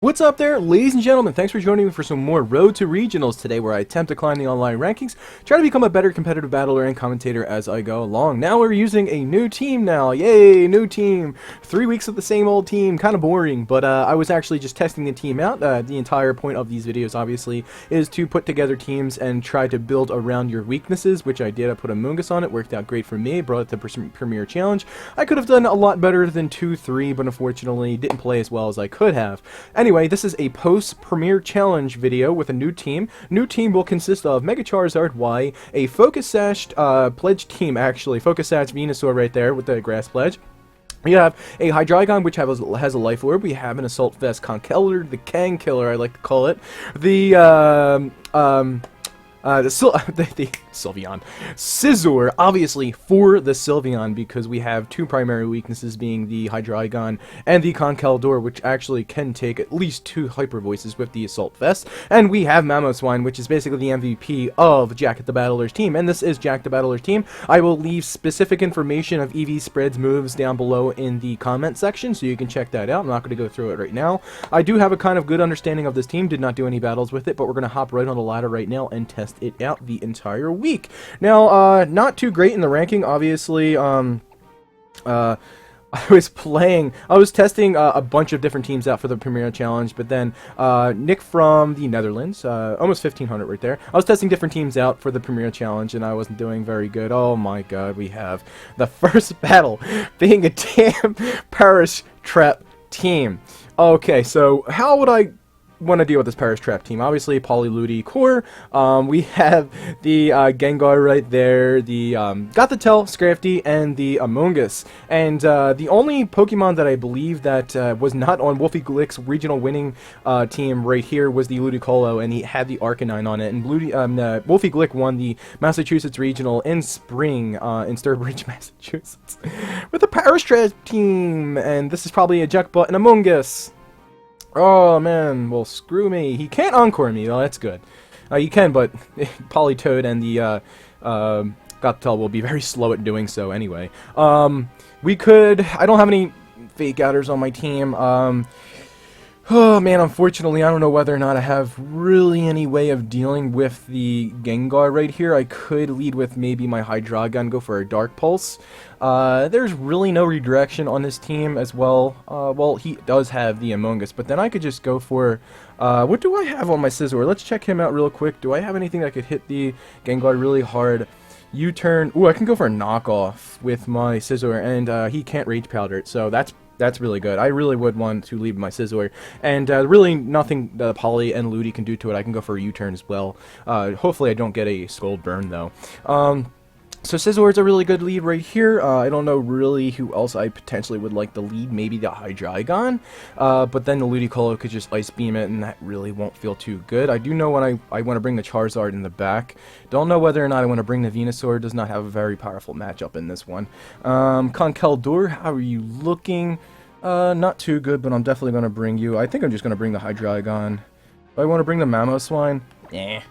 What's up there, ladies and gentlemen? Thanks for joining me for some more Road to Regionals today, where I attempt to climb the online rankings, try to become a better competitive battler and commentator as I go along. Now we're using a new team now. Yay, new team. 3 weeks of the same old team. Kind of boring, but I was actually just testing the team out. The entire point of these videos, obviously, is to put together teams and try to build around your weaknesses, which I did. I put a Mungus on it. Worked out great for me. Brought it to Premier Challenge. I could have done a lot better than 2-3, but unfortunately didn't play as well as I could have. Anyway, this is a post-Premier Challenge video with a new team. New team will consist of Mega Charizard Y, a Focus Sash pledge team, actually. Focus Sash Venusaur right there with the Grass Pledge. We have a Hydreigon, which has a Life Orb. We have an Assault Vest Conkeller, the Kang Killer, I like to call it. The Sylveon. Scizor, obviously, for the Sylveon, because we have two primary weaknesses being the Hydreigon and the Conkeldor, which actually can take at least 2 Hyper Voices with the Assault Vest. And we have Mamoswine, which is basically the MVP of Jack the Battler's team. And this is Jack the Battler's team. I will leave specific information of EV Spread's moves down below in the comment section, so you can check that out. I'm not going to go through it right now. I do have a kind of good understanding of this team. Did not do any battles with it, but we're going to hop right on the ladder right now and test it out the entire week. Now, not too great in the ranking, obviously. I was testing a bunch of different teams out for the Premier Challenge, but then Nick from the Netherlands, almost 1500 right there. I was testing different teams out for the Premier Challenge, and I wasn't doing very good. Oh my god, we have the first battle being a damn Parish Trap team. Okay, so how would I want to deal with this Parish Trap team? Obviously, Polyludi core. We have the Gengar right there, the Gothitelle, Scrafty, and the Amoonguss. And the only Pokemon that I believe that was not on Wolfie Glick's regional winning team right here was the Ludicolo, and he had the Arcanine on it. And Wolfie Glick won the Massachusetts regional in spring in Sturbridge, Massachusetts, with the Parish Trap team. And this is probably a Juckbutt and Amoonguss. Oh man, well screw me. He can't Encore me, though, that's good. You can, but Politoed and the Gothitelle will be very slow at doing so anyway. I don't have any Fake Outers on my team. Oh man, unfortunately, I don't know whether or not I have really any way of dealing with the Gengar right here. I could lead with maybe my Hydreigon, go for a Dark Pulse. There's really no redirection on this team as well. Well, he does have the Amoonguss, but then I could just go for, what do I have on my Scizor? Let's check him out real quick. Do I have anything that could hit the Gengar really hard? U-turn. Ooh, I can go for a knockoff with my Scizor, and he can't Rage Powder it, so that's really good. I really would want to leave my Scizor. And really nothing Poly and Ludi can do to it. I can go for a U-turn as well. Hopefully I don't get a Scold Burn, though. So Scizor is a really good lead right here. I don't know really who else I potentially would like to lead. Maybe the Hydreigon. But then the Ludicolo could just Ice Beam it, and that really won't feel too good. I do know when I want to bring the Charizard in the back. Don't know whether or not I want to bring the Venusaur. Does not have a very powerful matchup in this one. Conkeldor, how are you looking? Not too good, but I'm definitely going to bring you. I think I'm just going to bring the Hydreigon. Do I want to bring the Mamoswine? Eh.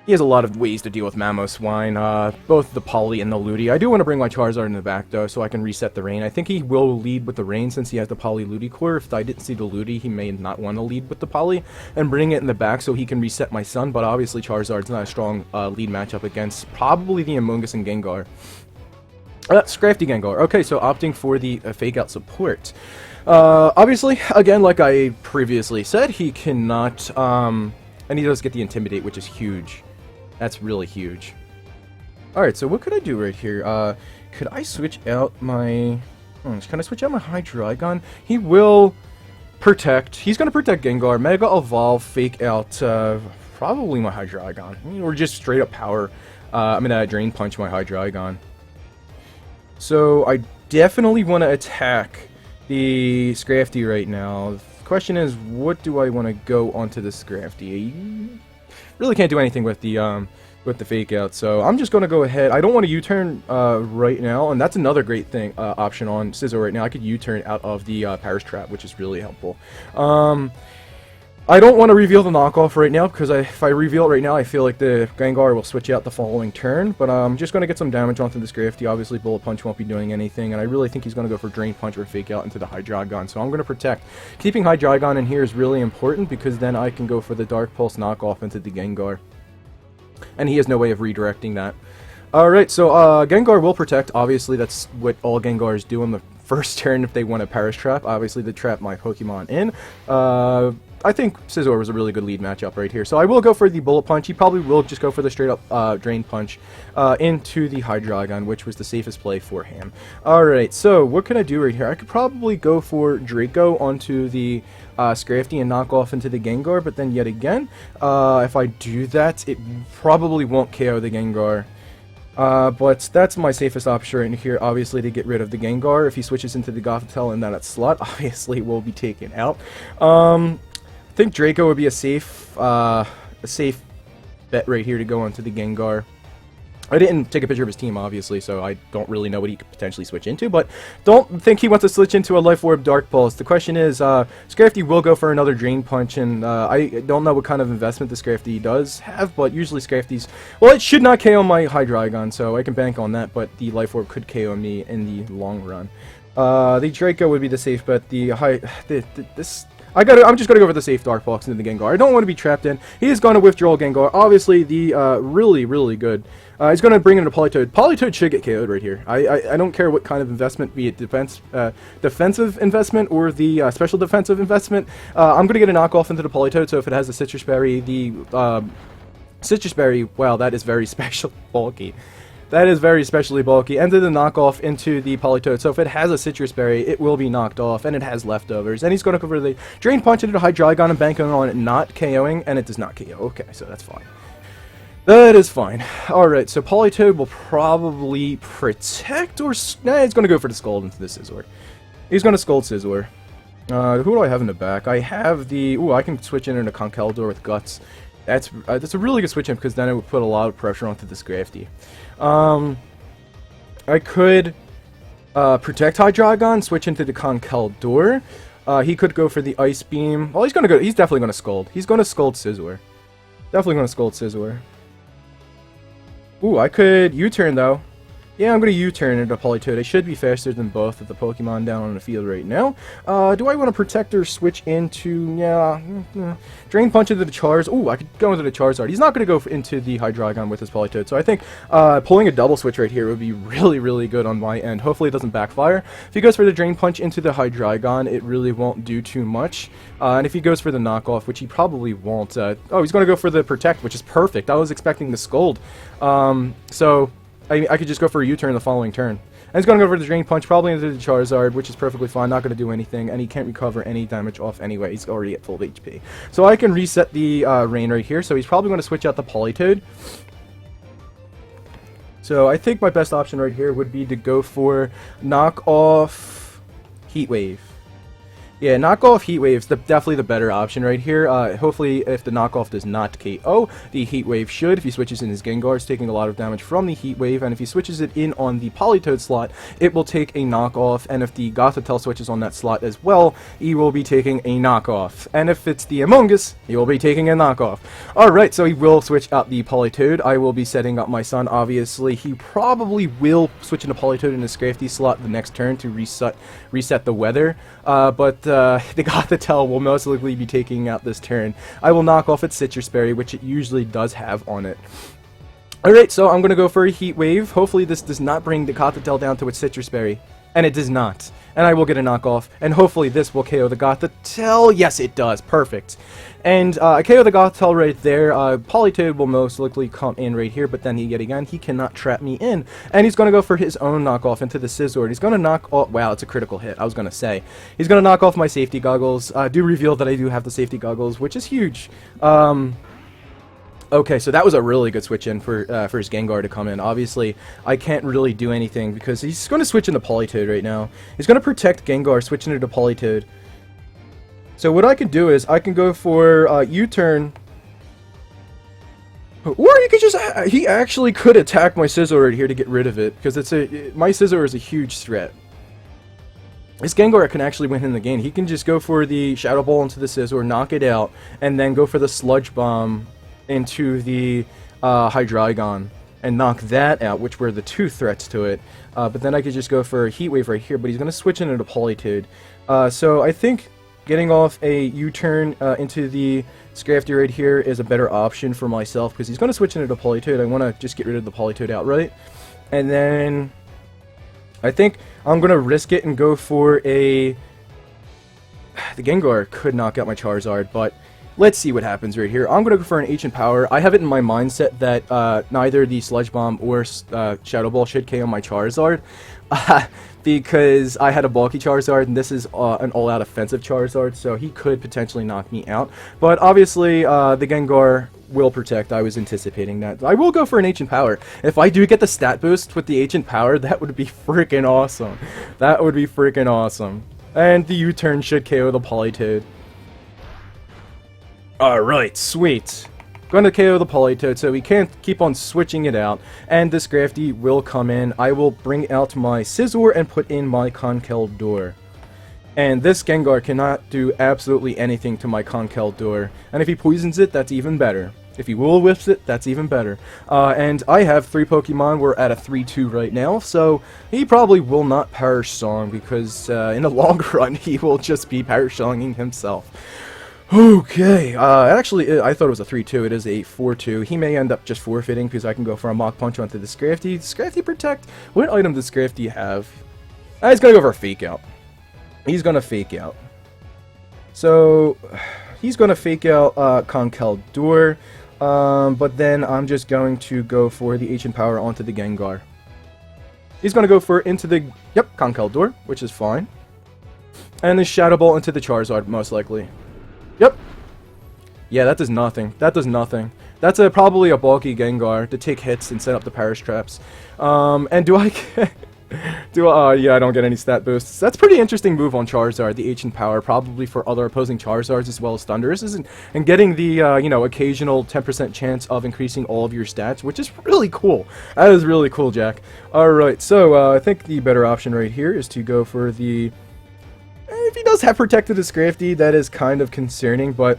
He has a lot of ways to deal with Mamoswine, both the Poly and the Ludi. I do want to bring my Charizard in the back, though, so I can reset the Rain. I think he will lead with the Rain since he has the Poly Ludi core. If I didn't see the Ludi, he may not want to lead with the Poly and bring it in the back so he can reset my Sun, but obviously Charizard's not a strong lead matchup against probably the Amoonguss and Gengar. Scrafty Gengar. Okay, so opting for the Fake Out support. Obviously, again, like I previously said, he cannot, and he does get the Intimidate, which is huge. That's really huge. Alright, so what could I do right here? Could I switch out my... can I switch out my Hydreigon? He will protect. He's going to protect Gengar. Mega Evolve, Fake Out, probably my Hydreigon. Or just straight up power. I'm going to Drain Punch my Hydreigon. So I definitely want to attack the Scrafty right now. The question is, what do I want to go onto the Scrafty? Really can't do anything with the Fake Out, so I'm just going to go ahead. I don't want to U-turn right now, and that's another great thing option on Scizor right now. I could U-turn out of the Parish Trap, which is really helpful. I don't want to reveal the knockoff right now, because if I reveal it right now, I feel like the Gengar will switch out the following turn. But I'm just going to get some damage onto this Grafty. Obviously, Bullet Punch won't be doing anything, and I really think he's going to go for Drain Punch or Fake Out into the Hydreigon. So I'm going to protect. Keeping Hydreigon in here is really important, because then I can go for the Dark Pulse knockoff into the Gengar. And he has no way of redirecting that. Alright, so Gengar will protect. Obviously, that's what all Gengars do on the first turn if they want to Perish Trap. Obviously, to trap my Pokemon in. I think Scizor was a really good lead matchup right here. So I will go for the Bullet Punch. He probably will just go for the straight up Drain Punch into the Hydreigon, which was the safest play for him. Alright, so what can I do right here? I could probably go for Draco onto the Scrafty and knock off into the Gengar, but then yet again, if I do that, it probably won't KO the Gengar. But that's my safest option right here, obviously, to get rid of the Gengar. If he switches into the Gothitelle in that slot, obviously will be taken out. I think Draco would be a safe bet right here to go onto the Gengar. I didn't take a picture of his team, obviously, so I don't really know what he could potentially switch into, but don't think he wants to switch into a Life Orb Dark Pulse. The question is, Scrafty will go for another Drain Punch, and I don't know what kind of investment the Scrafty does have, but usually Scrafty's... Well, it should not KO my Hydreigon, so I can bank on that, but the Life Orb could KO me in the long run. The Draco would be the safe bet. I'm just gonna go for the safe Dark Pulse into the Gengar. I don't want to be trapped in. He is going to withdraw Gengar. Obviously, the really good. He's going to bring in a Politoed. Politoed should get KO'd right here. I don't care what kind of investment, be it defensive investment or the special defensive investment. I'm going to get a knockoff into the Politoed, so if it has the Citrus Berry, Citrus Berry, wow, that is very special bulky. That is very specially bulky. And then the knockoff into the Politoed. So if it has a Citrus Berry, it will be knocked off, and it has leftovers. And he's going to go for the Drain Punch into the Hydreigon and banking on it not KOing, and it does not KO. Okay, so that's fine. That is fine. Alright, so Politoed will probably protect, or... Nah, he's going to go for the Scald into the Scizor. He's going to Scald Scizor. Who do I have in the back? I have the... Ooh, I can switch in into Conkeldurr with Guts. That's a really good switch in, because then it would put a lot of pressure onto the Scrafty. I could protect Hydreigon, switch into the Conkeldurr. He could go for the Ice Beam. Well, he's definitely gonna Scald. He's gonna Scald Scizor. Definitely gonna Scald Scizor. Ooh, I could U-turn though. Yeah, I'm going to U-turn into Politoed. I should be faster than both of the Pokemon down on the field right now. Do I want to protect or switch into... Yeah, Drain Punch into the Charizard. Ooh, I could go into the Charizard. He's not going to go into the Hydreigon with his Politoed. So I think pulling a double switch right here would be really good on my end. Hopefully it doesn't backfire. If he goes for the Drain Punch into the Hydreigon, it really won't do too much. And if he goes for the knockoff, which he probably won't... oh, he's going to go for the Protect, which is perfect. I was expecting the Scold. So... I could just go for a U-turn the following turn. And he's going to go for the Drain Punch, probably into the Charizard, which is perfectly fine, not going to do anything, and he can't recover any damage off anyway. He's already at full HP. So I can reset the Rain right here, so he's probably going to switch out the Politoed. So I think my best option right here would be to go for knock off Heat Wave. Yeah, knockoff Heat Wave's definitely the better option right here. Hopefully, if the knockoff does not KO, the Heat Wave should. If he switches in his Gengar, it's taking a lot of damage from the Heat Wave, and if he switches it in on the Politoed slot, it will take a knockoff, and if the Gothitelle switches on that slot as well, he will be taking a knockoff. And if it's the Among Us, he will be taking a knockoff. Alright, so he will switch out the Politoed. I will be setting up my son, obviously. He probably will switch into Politoed in the Scrafty slot the next turn to reset the weather, but the Gothitelle will most likely be taking out this turn. I will knock off its Citrus Berry, which it usually does have on it. Alright, so I'm going to go for a Heat Wave. Hopefully this does not bring the Gothitelle down to its Citrus Berry. And it does not. And I will get a knockoff. And hopefully this will KO the Gothitelle. Yes, it does. Perfect. And I KO the Gothitelle right there. Politoed will most likely come in right here, but then yet again, he cannot trap me in. And he's going to go for his own knockoff into the Scizor. He's going to knock off... Wow, it's a critical hit, I was going to say. He's going to knock off my safety goggles. Do reveal that I do have the safety goggles, which is huge. Okay, so that was a really good switch in for his Gengar to come in. Obviously, I can't really do anything because he's going to switch into Politoed right now. He's going to protect Gengar, switching into Politoed. So what I can do is I can go for U-turn. Or you could just... He actually could attack my Scizor right here to get rid of it, because my Scizor is a huge threat. this Gengar can actually win him the game. He can just go for the Shadow Ball into the Scizor, knock it out, and then go for the Sludge Bomb into the Hydreigon and knock that out, which were the 2 threats to it. But then I could just go for a Heat Wave right here, but he's going to switch into Politoed. So I think getting off a U-turn into the Scrafty right here is a better option for myself, because he's going to switch into Politoed. I want to just get rid of the Politoed outright. And then I think I'm going to risk it and go for a... The Gengar could knock out my Charizard, but let's see what happens right here. I'm going to go for an Ancient Power. I have it in my mindset that neither the Sludge Bomb or Shadow Ball should KO my Charizard. Because I had a bulky Charizard, and this is an all-out offensive Charizard, so he could potentially knock me out. But obviously, the Gengar will protect. I was anticipating that. I will go for an Ancient Power. If I do get the stat boost with the Ancient Power, that would be freaking awesome. That would be freaking awesome. And the U-turn should KO the Politoed. Alright, sweet. Going to KO the Politoed, so we can't keep on switching it out. And this Scrafty will come in. I will bring out my Scizor and put in my Conkeldurr. And this Gengar cannot do absolutely anything to my Conkeldurr. And if he poisons it, that's even better. If he will-whips it, that's even better. And I have 3 Pokemon. We're at a 3-2 right now, so he probably will not Perish Song, because in the long run, he will just be Perish Songing himself. Okay, actually, I thought it was a 3-2. It is a 4-2. He may end up just forfeiting, because I can go for a Mach Punch onto the Scrafty. Scrafty Protect? What item does Scrafty have? He's gonna go for a Fake Out. He's gonna Fake Out. So, he's gonna Fake Out Conkeldurr. But then I'm just going to go for the Ancient Power onto the Gengar. He's going to go for into the, Conkeldurr, which is fine. And the Shadow Ball into the Charizard, most likely. Yep. Yeah, that does nothing. That does nothing. That's probably a bulky Gengar to take hits and set up the Perish Traps. And do I get... yeah, I don't get any stat boosts. That's a pretty interesting move on Charizard, the Ancient Power, probably for other opposing Charizards as well as Thunderuses, and getting the, occasional 10% chance of increasing all of your stats, which is really cool. That is really cool, Jack. Alright, so, I think the better option right here is to go for the... If he does have Protected Scrafty, that is kind of concerning, but...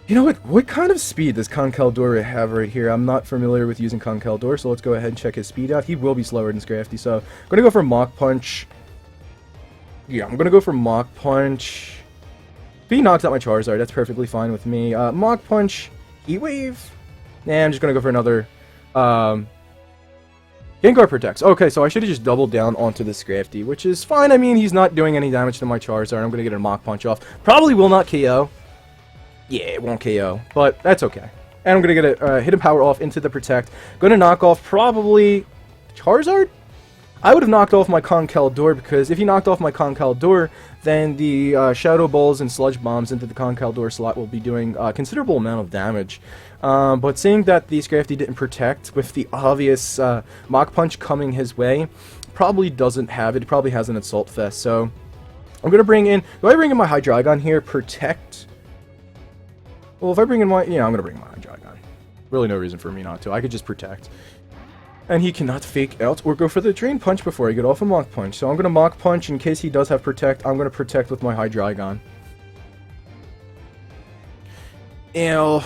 You know what? What kind of speed does Conkeldurr have right here? I'm not familiar with using Conkeldurr, so let's go ahead and check his speed out. He will be slower than Scrafty, so I'm going to go for Mach Punch. Yeah, I'm going to go for Mach Punch. If he knocks out my Charizard, that's perfectly fine with me. Mach Punch, Heat Wave? Nah, I'm just going to go for another... Gengar Protects. Okay, so I should have just doubled down onto the Scrafty, which is fine. I mean, he's not doing any damage to my Charizard. I'm going to get a Mach Punch off. Probably will not KO. Yeah, it won't KO, but that's okay. And I'm going to get a Hidden Power off into the Protect. Going to knock off probably Charizard? I would have knocked off my Conkeldurr, because if he knocked off my Conkeldurr, then the Shadow Balls and Sludge Bombs into the Conkeldurr slot will be doing a considerable amount of damage. But seeing that the Scrafty didn't Protect with the obvious Mach Punch coming his way, probably doesn't have it. It probably has an Assault Vest, so I'm going to bring in... Do I bring in my Hydreigon here? Protect... Well, if I bring in my... Yeah, I'm going to bring my Hydreigon. Really no reason for me not to. I could just Protect. And he cannot Fake Out or go for the Drain Punch before I get off a Mach Punch. So I'm going to Mach Punch in case he does have Protect. I'm going to Protect with my Hydreigon. Ew.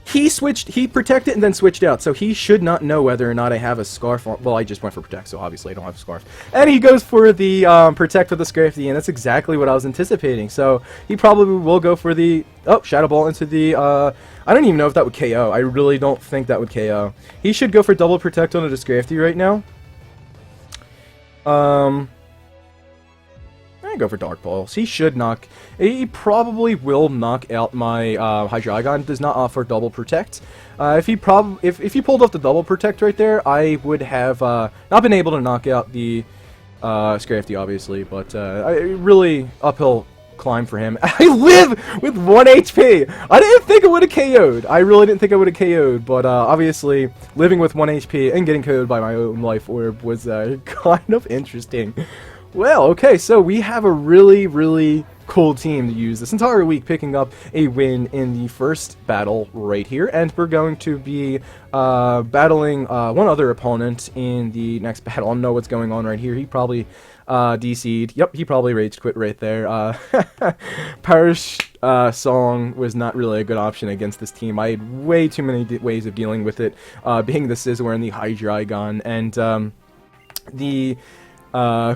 He Protected and then switched out, so he should not know whether or not I have a Scarf on. Well, I just went for Protect, so obviously I don't have a Scarf. And he goes for the Protect with the Scrafty, and that's exactly what I was anticipating. So he probably will go for the... Oh, Shadow Ball into the... I don't even know if that would KO. I really don't think that would KO. He should go for double Protect onto the Scrafty right now. I go for Dark Balls. He should knock... He probably will knock out my Hydreigon. Does not offer double Protect. If he pulled off the double Protect right there, I would have not been able to knock out the Scrafty, obviously. But really uphill climb for him. I live with 1 HP! I didn't think it would have KO'd. I really didn't think I would have KO'd. But obviously, living with 1 HP and getting KO'd by my own Life Orb was kind of interesting. Well, okay, so we have a really, really cool team to use this entire week, picking up a win in the first battle right here, and we're going to be battling one other opponent in the next battle. I don't know what's going on right here. He probably DC'd. Yep, he probably rage quit right there. Parish Song was not really a good option against this team. I had way too many ways of dealing with it, being the Scizor and the Hydreigon, and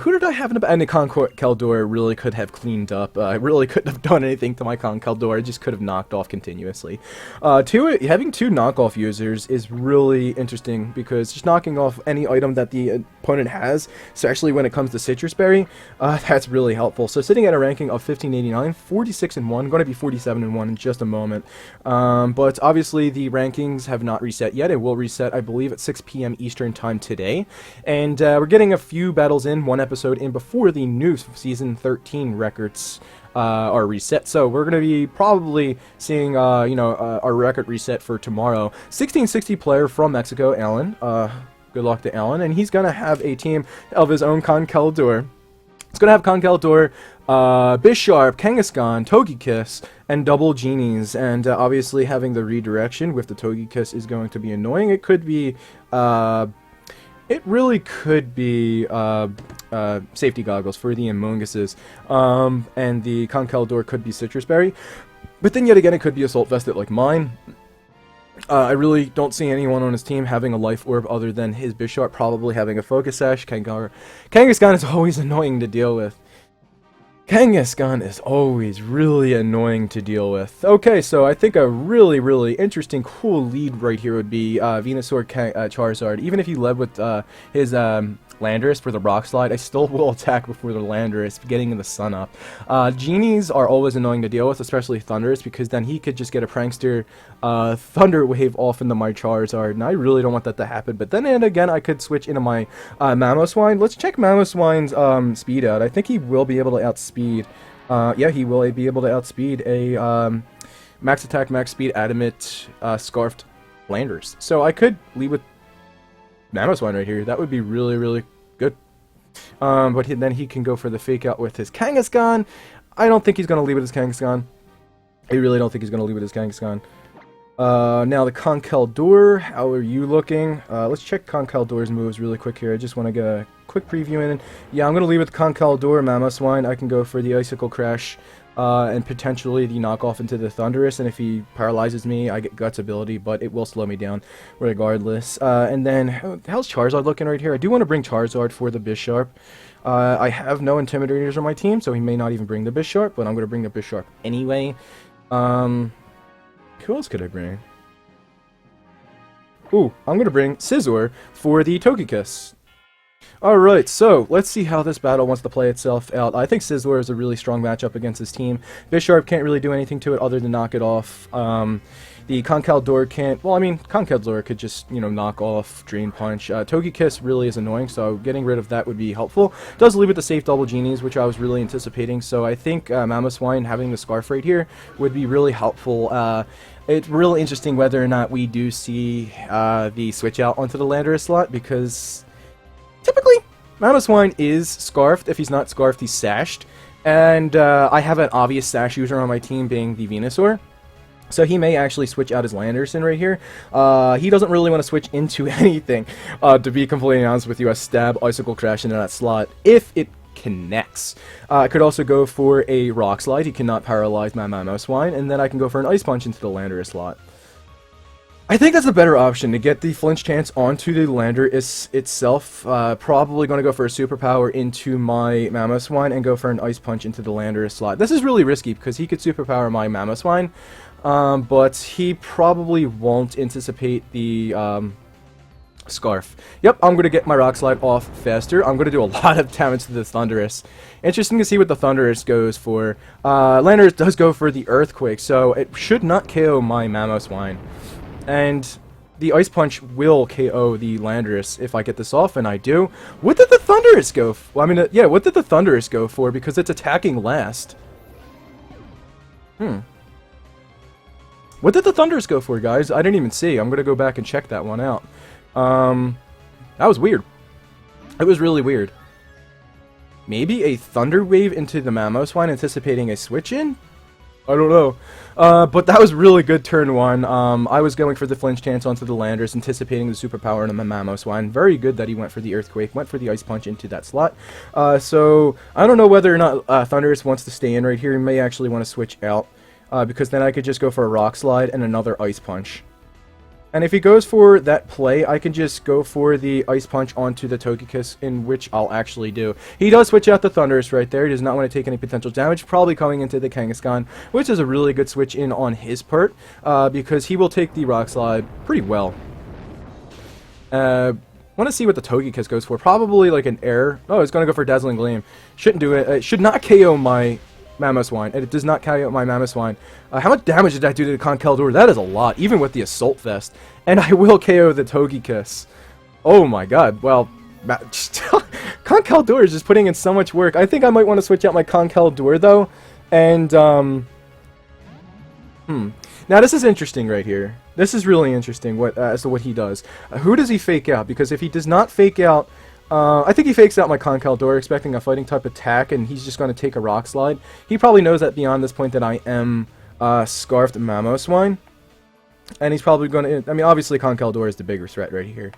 who did I have in the and the Conkeldurr really could have cleaned up. I really couldn't have done anything to my Conkeldurr. I just could have knocked off continuously. Having two knockoff users is really interesting because just knocking off any item that the opponent has, especially when it comes to Citrus Berry, that's really helpful. So sitting at a ranking of 1589, 46-1, going to be 47-1 in just a moment. But obviously the rankings have not reset yet. It will reset, I believe, at 6 p.m. Eastern time today. And we're getting a few battles in, one episode in before the new season 13 records are reset. So we're going to be probably seeing, our record reset for tomorrow. 1660 player from Mexico, Allan. Good luck to Allan. And he's going to have a team of his own Conkeldurr. It's going to have Conkeldurr, Bisharp, Kangaskhan, Togekiss, and double Genies. And obviously having the redirection with the Togekiss is going to be annoying. It could be... It really could be safety goggles for the Amoonguses, and the Conkeldurr could be Citrus Berry, but then yet again it could be Assault Vested like mine. I really don't see anyone on his team having a Life Orb other than his Bisharp probably having a Focus Sash. Kangaskhan is always annoying to deal with. Kangaskhan is always really annoying to deal with. Okay, so I think a really, really interesting, cool lead right here would be Venusaur Charizard. Even if he led with his Landorus for the Rock Slide, I still will attack before the Landorus, getting the Sun up. Genies are always annoying to deal with, especially Thundurus, because then he could just get a Prankster Thunder Wave off into my Charizard, and I really don't want that to happen. But then and again, I could switch into my Mamoswine. Let's check Mamoswine's speed out. I think he will be able to outspeed. Yeah, he will be able to outspeed a max attack, max speed, adamant, scarfed Landorus. So I could lead with Mamoswine right here. That would be really, really good. But then he can go for the fake out with his Kangaskhan. I don't think he's going to lead with his Kangaskhan. I really don't think he's going to lead with his Kangaskhan. Now the Conkeldurr, how are you looking? Let's check Conkeldurr's moves really quick here. I just want to get a quick preview in. Yeah, I'm going to leave with Conkeldurr, Mamoswine. I can go for the Icicle Crash, and potentially the knockoff into the Thundurus, and if he paralyzes me, I get Guts ability, but it will slow me down regardless. And then, how's Charizard looking right here? I do want to bring Charizard for the Bisharp. I have no Intimidators on my team, so he may not even bring the Bisharp, but I'm going to bring the Bisharp anyway. Who else could I bring? Ooh, I'm going to bring Scizor for the Togekiss. Alright, so let's see how this battle wants to play itself out. I think Scizor is a really strong matchup against his team. Bisharp can't really do anything to it other than knock it off. The Conkeldurr can't... Well, I mean, Conkeldurr could just, knock off Drain Punch. Togekiss really is annoying, so getting rid of that would be helpful. Does leave with the safe double Genies, which I was really anticipating, so I think Mamoswine having the Scarf right here would be really helpful. It's really interesting whether or not we do see the switch out onto the Landorus slot, because typically Mamoswine is Scarfed. If he's not Scarfed, he's Sashed. And I have an obvious Sash user on my team being the Venusaur. So he may actually switch out his Landerson right here. He doesn't really want to switch into anything, to be completely honest with you. A Stab, Icicle Crash into that slot, if it connects. I could also go for a Rock Slide. He cannot paralyze my Mamoswine, and then I can go for an Ice Punch into the Landorus slot. I think that's a better option to get the flinch chance onto the Landorus itself. Probably going to go for a Superpower into my Mamoswine and go for an Ice Punch into the Landorus slot. This is really risky because he could Superpower my Mamoswine, but he probably won't anticipate the Scarf. Yep, I'm going to get my Rock Slide off faster. I'm going to do a lot of damage to the Thundurus. Interesting to see what the Thundurus goes for. Landorus does go for the Earthquake, so it should not KO my Mamoswine. And the Ice Punch will KO the Landorus if I get this off, and I do. What did the Thundurus go for? Well, I mean, yeah, what did the Thundurus go for? Because it's attacking last. What did the Thundurus go for, guys? I didn't even see. I'm going to go back and check that one out. That was weird. It was really weird. maybe a Thunder Wave into the Mamoswine, anticipating a switch in? I don't know. But that was really good turn 1. I was going for the flinch chance onto the Landers, anticipating the superpower in the Mamoswine. Very good that he went for the Earthquake, went for the Ice Punch into that slot. So I don't know whether or not Thundurus wants to stay in right here. He may actually want to switch out, because then I could just go for a Rock Slide and another Ice Punch. And if he goes for that play, I can just go for the Ice Punch onto the Togekiss, in which I'll actually do. He does switch out the Thundurus right there. He does not want to take any potential damage, probably coming into the Kangaskhan, which is a really good switch in on his part, because he will take the Rock Slide pretty well. Want to see what the Togekiss goes for. Probably like an Air. Oh, it's going to go for Dazzling Gleam. Shouldn't do it. It should not KO my Mamoswine, and it does not KO my Mamoswine. How much damage did I do to the Conkeldurr? That is a lot, even with the Assault Vest. And I will KO the Togekiss. Oh my god, well, Conkeldurr is just putting in so much work. I think I might want to switch out my Conkeldurr, though, and, Now, this is interesting right here. This is really interesting as to what he does. Who does he fake out? Because if he does not fake out, I think he fakes out my Conkeldurr, expecting a fighting type attack, and he's just going to take a Rock Slide. He probably knows that beyond this point that I am Scarfed Mamoswine. And he's probably going to... I mean, obviously Conkeldurr is the bigger threat right here.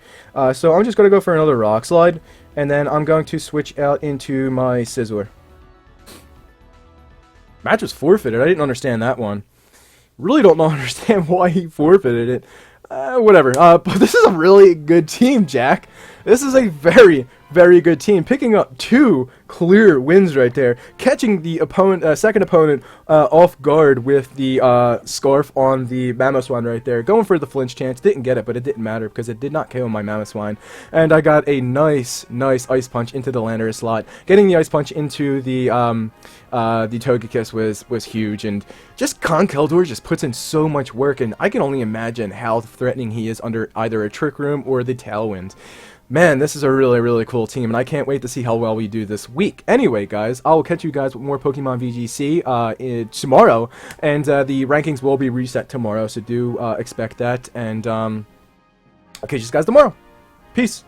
So I'm just going to go for another Rock Slide, and then I'm going to switch out into my Scizor. Match was forfeited. I didn't understand that one. Really don't understand why he forfeited it. Whatever. But this is a really good team, Jack. This is a very, very good team. Picking up 2 clear wins right there. Catching the opponent, second opponent off guard with the Scarf on the Mamoswine right there. Going for the flinch chance. Didn't get it, but it didn't matter because it did not KO my Mamoswine. And I got a nice Ice Punch into the Landorus slot. Getting the Ice Punch into the Togekiss was huge. And just Conkeldurr just puts in so much work. And I can only imagine how threatening he is under either a Trick Room or the Tailwind. Man, this is a really, really cool team, and I can't wait to see how well we do this week. Anyway, guys, I will catch you guys with more Pokemon VGC tomorrow, and the rankings will be reset tomorrow, so do expect that, and I'll catch you guys tomorrow. Peace!